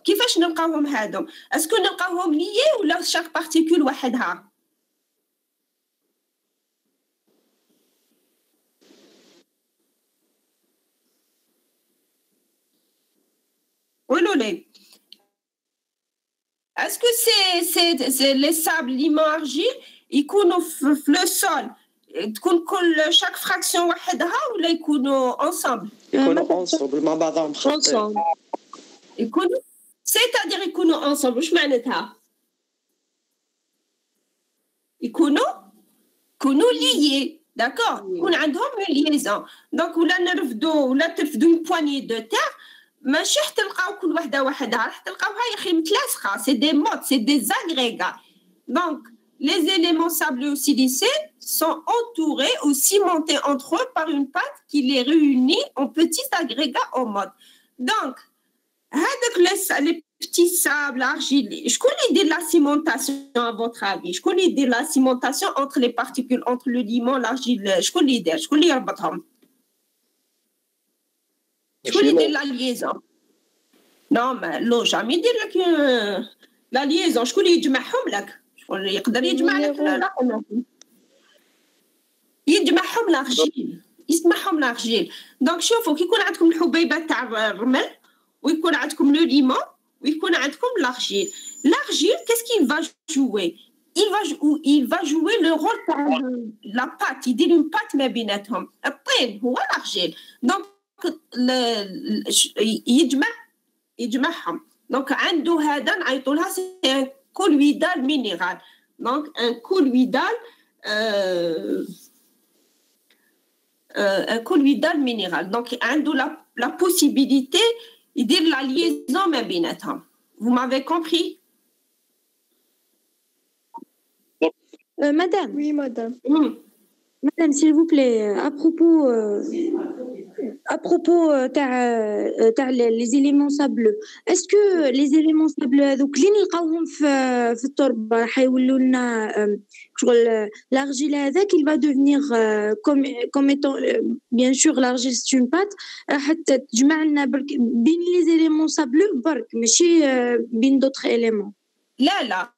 كيفاش نلقاوهم هادم؟ اسكو نلقاوهم ليي ولا شاك بارتيكول وحدها؟ قولوا لي اسكو سي لي سابل ليمون ارجيل يكونوا في لو سول تكون كل شاك فراكسيون وحدها ولا يكونوا انصامبل؟ يكونوا انصامبل مع بعضهم خلطين. يكونوا سيتادير يكونوا انصامبل. واش معناتها؟ يكونوا ليي داكور، يكون عندهم اون ليزون. دونك ولا نرفدوا ولا ترفدوا اون بواني دو تير ماشي حتى تلقاو كل وحده وحدها، راح تلقاوها يا اخي متلاصقه. سي دي مود، سي دي زاغريغا. دونك les éléments sableux silicés sont entourés ou cimentés entre eux par une pâte qui les réunit en petits agrégats au mode. Donc هذاك les petits sables argileux، شكون اللي يدير la cimentation à votre avis؟ شكون اللي يدير la cimentation entre les particules entre le limon l'argile؟ شكون اللي يدير؟ شكون اللي يربطهم؟ شكون اللي يدير لا ليزون؟ نو ما لو جامي يدير لك لا ليزون. شكون اللي يجمعهم لك؟ شكون اللي يقدر يجمع لك؟ لا يجمعهم لارجيل، يسمعهم لارجيل. دونك شوفوا كي يكون عندكم الحبيبات تاع الرمل ويكون عندكم لو ليمون ويكون عندكم l'argile. L'argile, qu'est-ce qu'il va jouer? Il va jouer le rôle de la pâte. Il dit une pâte ما بيناتهم. الطين هو l'argile. Donc يجمعهم. Donc عنده هذا نعيطوا لها سي ان colloidal minéral. Donc un colloidal minéral. Donc عنده la possibilité يدير la liaison ما بيناتهم. Vous m'avez compris? Madame. Oui, madame. Madame, s'il vous plaît, à propos les éléments sableux, est-ce que les éléments sableux هذوك اللي نلقاوهم في التربة راح يولوا لنا شغل l'argile هذاك il va devenir comme étant bien sûr l'argile c'est une pâte راح تجمع لنا بين les éléments sableux برك ماشي بين d'autres éléments. لا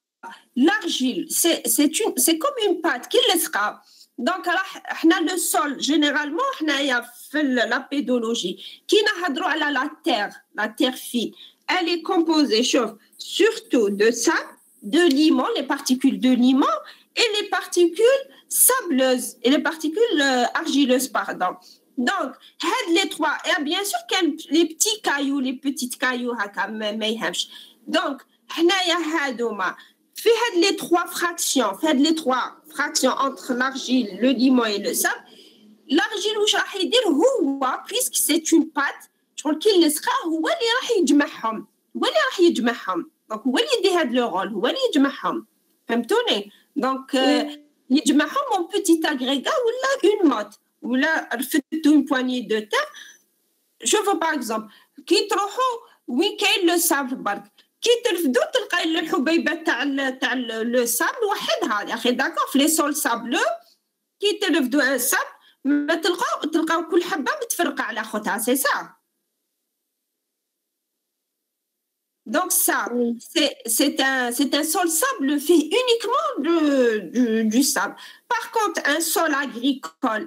l'argile c'est comme une pâte qui لصقة. دونك احنا لو سول جينيرالمون حنايا في لا بيدولوجي كي نهضروا على لا تير فين elle est composée شوف surtout de sable, de limon, les particules de limon et les particules sableuses et les particules argileuses pardon. Donc هاد les trois et bien sûr كان les petits cailloux les petites cailloux هكا ما يهمش. Donc حنايا هادوما في هاد les trois fractions في هاد les trois fractions entre l'argile, le limon et le sable. L'argile واش راح يدير هو puisque c'est une pâte شغل كي لصقه هو اللي راح يجمعهم. دونك هو اللي يدي هاد لو رول، هو اللي يجمعهم. فهمتوني؟ دونك يجمعهم en petit agrégat ولا une mode ولا رفدتو une poignée de terre. شوفوا par exemple كي تروحوا وين كاين لو سابل برك كي ترفدوا تلقاي الحبيبات تاع لو سابل وحدها يا اخي داكور في لي سول سابلو كي ترفدوا ان سابل ما تلقاو كل حبه متفرقه على خوتها سي سا. Donc ça, c'est un sol sable fait uniquement du sable. Par contre, un sol agricole,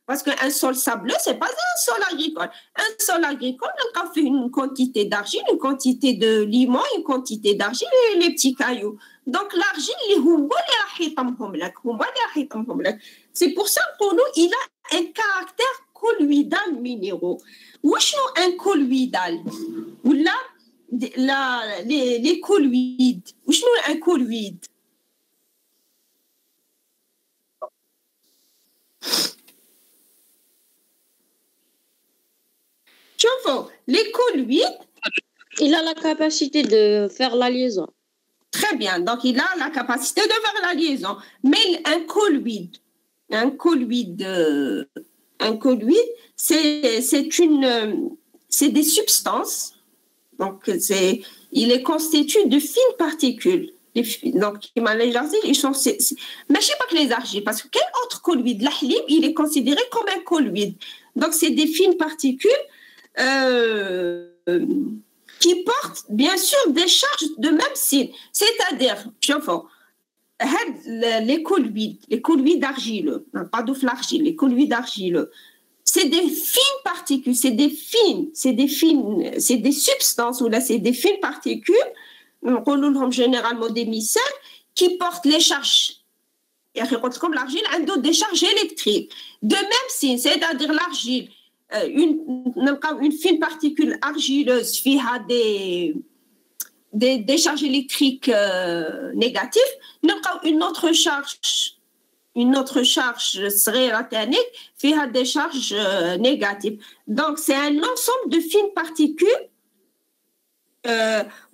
parce qu'un sol sableux, c'est pas un sol agricole. Un sol agricole, on a fait une quantité d'argile, une quantité de limon, une quantité d'argile et les petits cailloux. Donc l'argile, c'est pour ça que pour nous, il a un caractère colloidal minéraux. Wesh un colloidal ou là les colloïdes. Wesh un colloïde. Les colloïdes, il a la capacité de faire la liaison. Très bien, donc il a la capacité de faire la liaison. Mais un colloïde, c'est des substances. Donc il est constitué de fines particules. Donc les argiles, ils sont, mais je sais pas que les argiles, parce que quel autre colloïde, l'halib, il est considéré comme un colloïde. Donc c'est des fines particules qui portent bien sûr des charges de même signe. C'est-à-dire, les colloïdes d'argile, pas de l'argile, les colloïdes d'argile, c'est des fines particules, c'est des substances, ou là, c'est des fines particules, on appelle généralement des micelles, qui portent les charges. Comme l'argile, a des charges électriques. De même signe, c'est-à-dire l'argile, une fine particule argileuse qui a des charges électriques négatives, une autre charge serait latinique qui a des charges négatives. Donc, c'est un ensemble de fines particules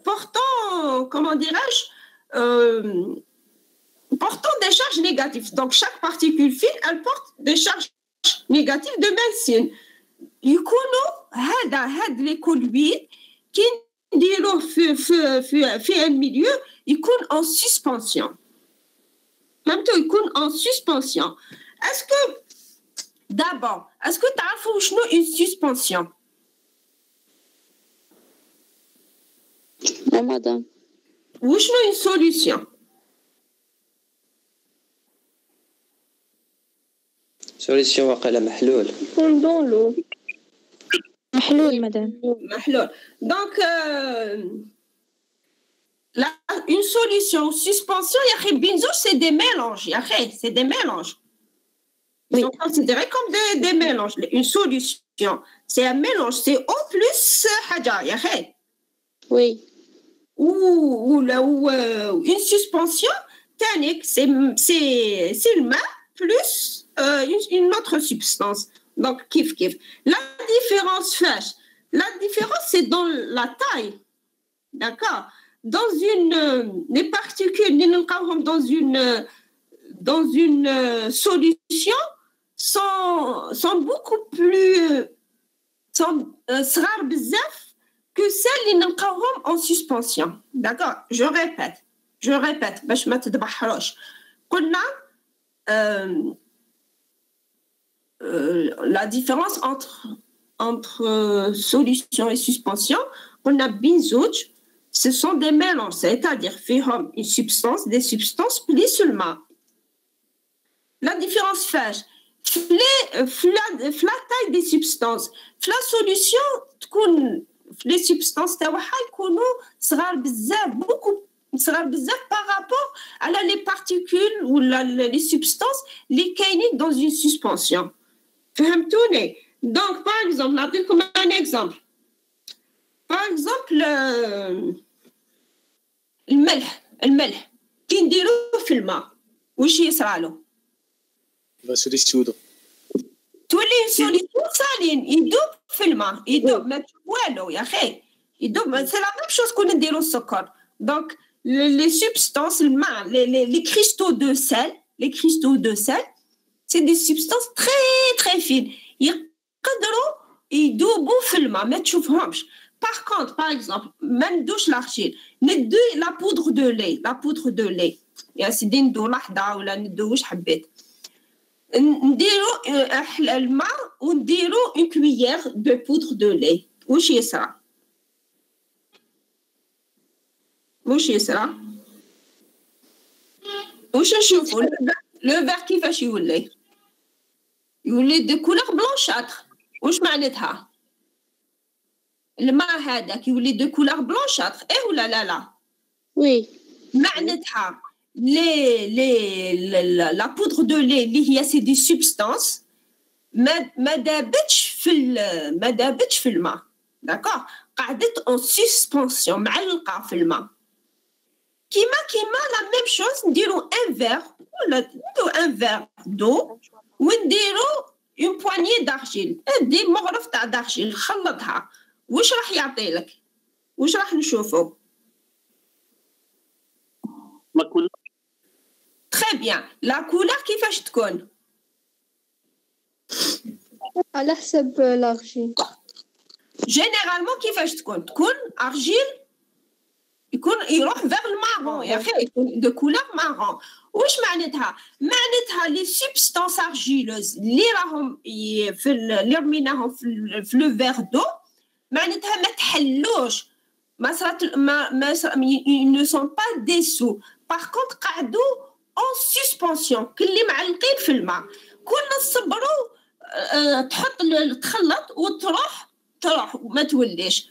portant, comment dirais-je, portant des charges négatives. Donc, chaque particule fine, elle porte des charges négatives de même signe. يكونوا هاد les colloïdes qui نديروه في un milieu يكون en suspension. فهمتوا يكون en suspension. Est-ce que تعرفوا شنو une suspension? Non, madame. وشنو une solution? Solution وقال محلول. Dans l'eau. محلول madame. محلول. Donc une solution suspension, c'est des mélanges. C'est des mélanges. Ils sont considérés comme des mélanges. Une solution, c'est un mélange. C'est au plus haja. Oui. Ou une suspension, c'est le main plus une autre substance. Donc, kiff. La différence, c'est dans la taille. D'accord? Les particules dans une solution sont beaucoup plus rares que celles qui sont en suspension. D'accord? Je répète. باش ما تتبحروش. قلنا la différence entre solution et suspension, on a benzouj, ce sont des mélanges, c'est-à-dire une substance, des substances plus seulement. La différence fait la taille des substances. La solution, les substances beaucoup par rapport à les particules ou les substances les كاينين dans une suspension. فهمتوني؟ Donc, par exemple, نعطيكم un exemple. Par exemple, الملح كي نديروه في الماء واش يصرى له؟ سوليسيودو. تولي سوليسيون سالين يدوب في الماء يدوب ما تشوف والو يا اخي يدوب سي لا ميم شوز كون نديرو السكر. Donc les substances, les cristaux de sel, c'est des substances très très fines. Ils doivent filmer, mais tu vois. Par contre, par exemple, même douche l'argile, la poudre de lait, il y a des $1 ou la douche habite. نديرو الماء ونديرو une cuillère de poudre de lait. واش يصرى؟ واش يصرى؟ واش نشوفوا لو فير كيفاش يولي دو كولور بلونشاتر. واش معناتها؟ الماء هذاك يولي دو كولور بلونشاتر ولا لا؟ وي. معناتها la poudre de lait اللي هي c'est des substances ما دابتش في الماء. d'accord؟ قعدت en suspension معلقة في الماء. كيما la même chose نديرو un verre d'eau ونديرو une poignée d'argile. دي مغرف تاع d'argile خلطها. واش راح يعطي لك؟ واش راح نشوفو؟ Très bien. La couleur كيفاش تكون؟ على حسب l'argile. Généralement كيفاش تكون؟ تكون argile يروح vers le marron يا أخي يكون de couleur marron. واش معناتها؟ معناتها les substances argileuses اللي راهم اللي رميناهم في le verre d'eau معناتها ما تحلوش ما صرات ما ils ne sont pas dessous. Par contre قعدوا en suspension كلي معلقين في الماء. كنا نصبروا تحط تخلط وتروح وما توليش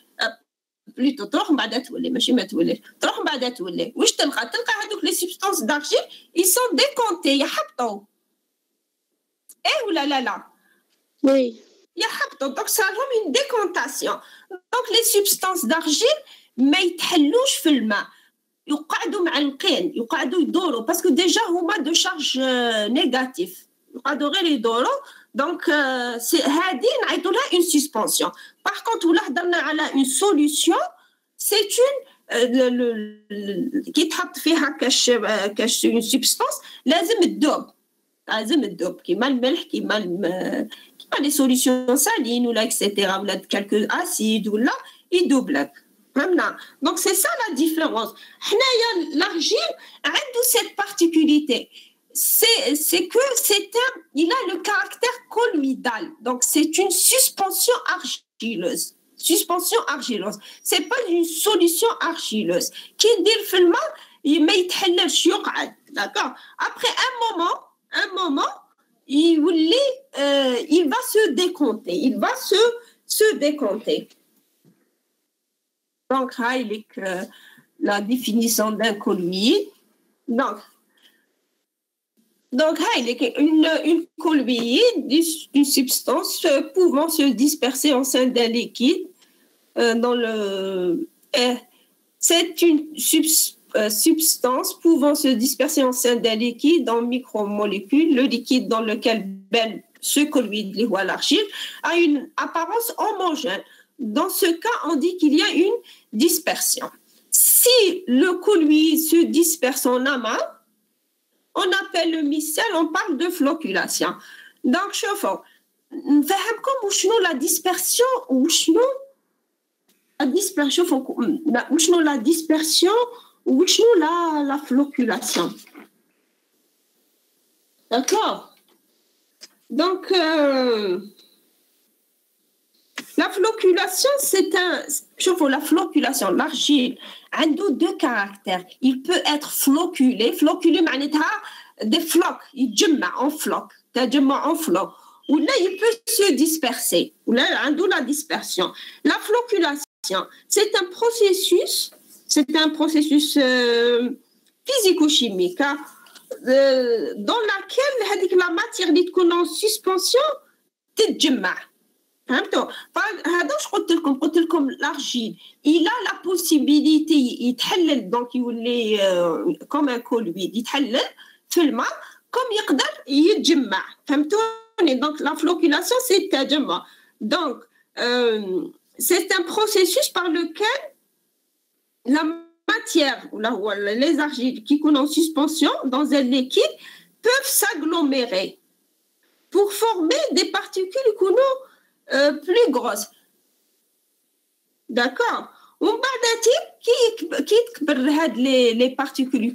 بليتو تروح من بعدها تولي ماشي ما توليش تروح من بعدها تولي. واش تلقى هذوك لي سبستانس دارجيل ils sont décomptés يحبطوا ولا لا Oui. يحبطوا دونك صارهم une décontation. دونك لي سبستانس دارجيل ما يتحلوش في الماء يقعدوا معلقين يقعدوا يدوروا باسكو ديجا هما دو شارج نيجاتيف يقعدوا غير يدوروا دونك هادي نعيطوا لها اون سسبونسيون. باغ كونت ولا هضرنا على اون سوليوشن سي اون كي تحط فيها كاش اون سبستانس لازم تذوب كيما الملح كيما لي سوليوشن سالين ولا اكسيتيرا ولا كالكو اسيد ولا يدوب لك. Donc c'est ça la différence. L'argile a cette particularité. C'est que il a le caractère colloïdal. Donc c'est une suspension argileuse. C'est pas une solution argileuse. Qui dit le film, il met d'accord. Après un moment, il va se décompter. Donc, la définition d'un colloïde. Donc, une colloïde, une substance pouvant se disperser au sein d'un liquide. C'est une substance pouvant se disperser au sein d'un liquide en micromolécules. Le liquide dans lequel ce colloïde, l'argile, a une apparence homogène. Dans ce cas, on dit qu'il y a une dispersion. Si le colloïde se disperse en amas, on appelle le micelle, on parle de flocculation. Donc, شوفوا نفهمكم وشنو la dispersion وشنو la dispersion وشنو la flocculation. D'accord? Donc la flocculation, la flocculation, l'argile a deux caractères. Il peut être floculé. Floculé, des flocs. Il jumma en floc. Ou là, il peut se disperser. Ou là, la dispersion. La flocculation, c'est un processus physico-chimique dans laquelle la matière qui est en suspension تتجمع. هذا واش قلت لكم l'argile il a la possibilité يتحلل دونك يولي كوم ان كولويد يتحلل في الماء كوم يقدر يتجمع فهمتوني دونك لا فلوكيلاسيون سي التجمع دونك c'est un processus par lequel la matière ou les argiles qui sont en suspension dans un liquide peuvent s'agglomérer pour former des particules qui sont plus grosses. D'accord. ومن بعد كي تكبر هاد les particules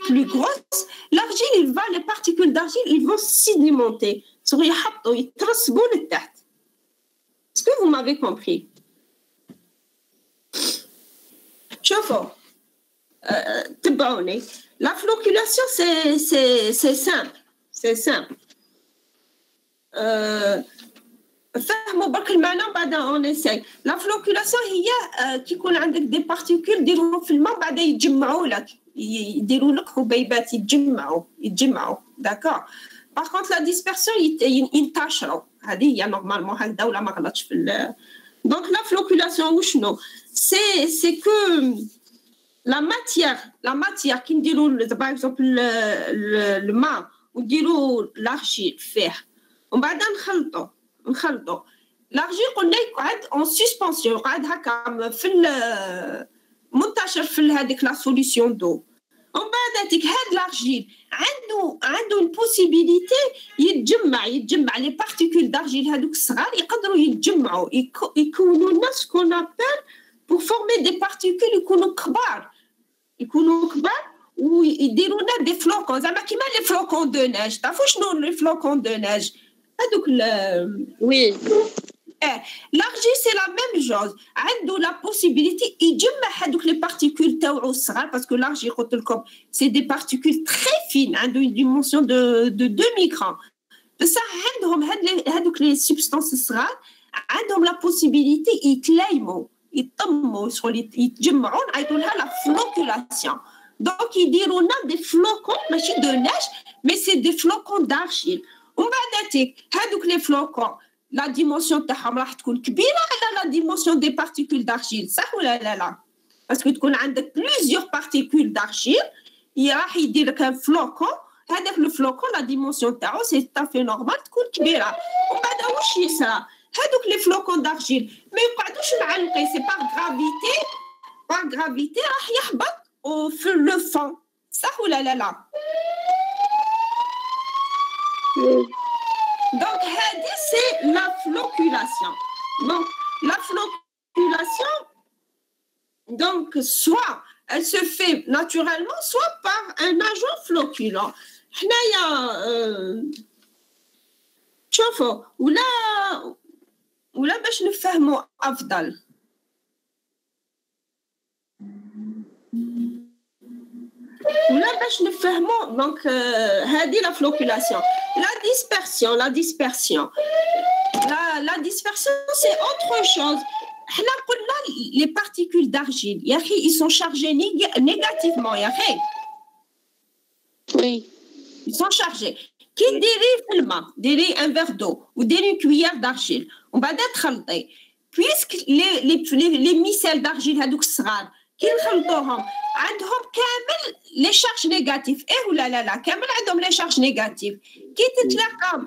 plus grosses, l'argile les particules d'argile ils vont sédimenter. يحطوا يترسبوا لتحت. Est-ce que vous m'avez compris? شوفوا تبعوني. La flocculation c'est simple. فهموا برك المعنى بعد اون اساي لا فلوكولاسيون هي كي يكون عندك دي بارتيكول ديرهم في الماء بعد يتجمعوا لك يديروا لك حبيبات يتجمعوا داكور باغ كونط لا ديسبيرسيون ينتشروا هذه هي نورمالمون هكذا ولا ما غلطش في دونك لا فلوكولاسيون وشنو سي كو لا ماتيير كي نديروا باغ اكزومبل الماء ونديروا لارجيل فيه ومن بعد نخلطوا l'argile قلنا يقعد en suspension يقعد هكا في منتشر في هذيك لا سوليسيون دو ومن بعد هاد l'argile عنده une possibilité يتجمع لي بارتيكول d'argile هذوك الصغار يقدروا يتجمعوا يكونوا لنا سكون ابل pour former des particules يكونوا كبار ويديروا لنا دي فلوكون زعما كيما لي فلوكون دو نيج تعرفوا شنو لي فلوكون دو نيج هذوك وي l'argile c'est la même chose. عنده la possibilité يجمع هذوك les particules تاوعو الصغار parce que l'argile قلت لكم c'est des particules très fines عنده une dimension de 2 microns. بصح عندهم هذوك les substances الصغار عندهم la possibilité يتلايموا يطموا شغل يتجمعوا نعيطوا لها la floculation. Donc يديروا لنا des flocons ماشي de neige mais c'est des flocons d'argile. ومن بعد هذوك les flocons la dimension تاعهم راح تكون كبيره على la dimension des particules d'argile صح ولا لا؟ باسكو تكون عندك plusieurs particules d'argile راح يدير لك un flocon هذاك le flocon la dimension تاعو c'est tout à fait normal تكون كبيره ومن بعد واش يصرى هذوك les flocons d'argile ما يقعدوش معلقين c'est par gravité راح يهبط في le fond صح ولا لا؟ Donc, c'est la floculation. Donc, la floculation, donc, soit elle se fait naturellement, soit par un agent floculant. حنايا شوفوا ولا باش نفهموا أفضل. ولا باش نفهموا دونك هذه la floculation. La dispersion c'est autre chose. حنا قلنا les particules d'argile يا اخي ils sont chargés négativement يا اخي. Oui. Ils sont chargés. كي ديري في الماء ديري un verre d'eau وديري cuillère d'argile ومن بعد تخلطي puisque les micelles d'argile هذوك الصغار كي نخلطوهم عندهم كامل لي شارج نيجاتيف ولا لا كامل عندهم لي شارج نيجاتيف كي تتلاقى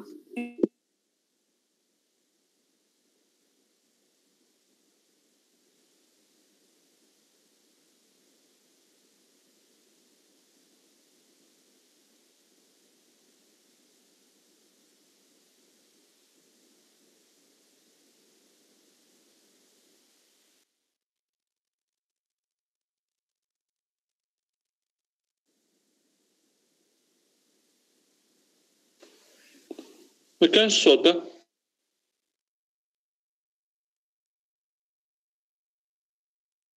ما كانش صوت.